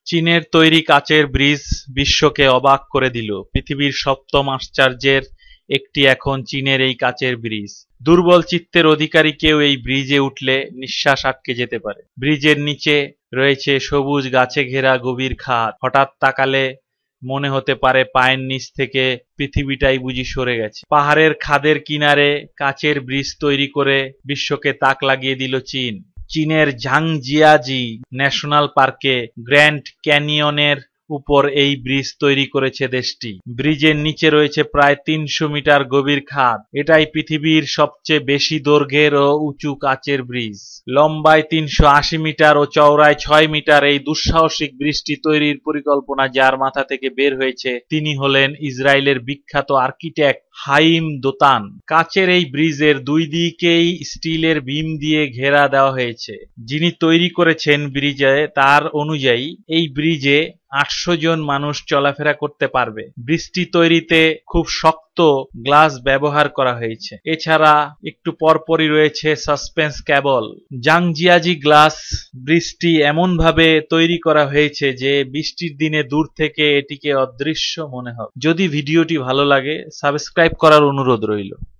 চীনের তৈরি কাচের ব্রিজ বিশ্বকে অবাক করে দিল। পৃথিবীর সপ্তম আশ্চর্যের একটি এখন চীনের এই কাচের ব্রিজ। দুর্বল চিত্তের অধিকারী কেউ এই ব্রিজে উঠলে নিঃশ্বাস আটকে যেতে পারে। ব্রিজের নিচে রয়েছে সবুজ গাছে ঘেরা গভীর খাদ। হঠাৎ তাকালে মনে হতে পারে পায়ের নিচ থেকে পৃথিবীটাই বুঝি সরে গেছে। পাহাড়ের খাদের কিনারে কাচের ব্রিজ তৈরি করে বিশ্বকে তাক লাগিয়ে দিল চীন। চীনের ঝাংজিয়াজি ন্যাশনাল পার্কে গ্র্যান্ড ক্যানিয়নের উপর এই ব্রিজ তৈরি করেছে দেশটি। ব্রিজের নিচে রয়েছে প্রায় ৩০০ মিটার গভীর খাদ। এটাই পৃথিবীর সবচেয়ে বেশি দৈর্ঘ্যের ও উঁচু কাচের ব্রিজ। লম্বায় ৩৮০ মিটার ও চওড়ায় ৬ মিটার এই দুঃসাহসিক ব্রিজটি তৈরির পরিকল্পনা যার মাথা থেকে বের হয়েছে তিনি হলেন ইসরায়েলের বিখ্যাত আর্কিটেক্ট হাইম দোতান। কাচের এই ব্রিজের দুই দিকেই স্টিলের বিম দিয়ে ঘেরা দেওয়া হয়েছে। যিনি তৈরি করেছেন ব্রিজে তার অনুযায়ী এই ব্রিজে ৮০০ জন মানুষ চলাফেরা করতে পারবে। ব্রিজটি তৈরিতে খুব শক্ত গ্লাস ব্যবহার করা হয়েছে। এছাড়া একটু পরপরই রয়েছে সাসপেন্স কেবল। জাংজিয়াজি গ্লাস ব্রিজটি এমনভাবে তৈরি করা হয়েছে যে বৃষ্টির দিনে দূর থেকে এটিকে অদৃশ্য মনে হবে। যদি ভিডিওটি ভালো লাগে সাবস্ক্রাইব করার অনুরোধ রইল।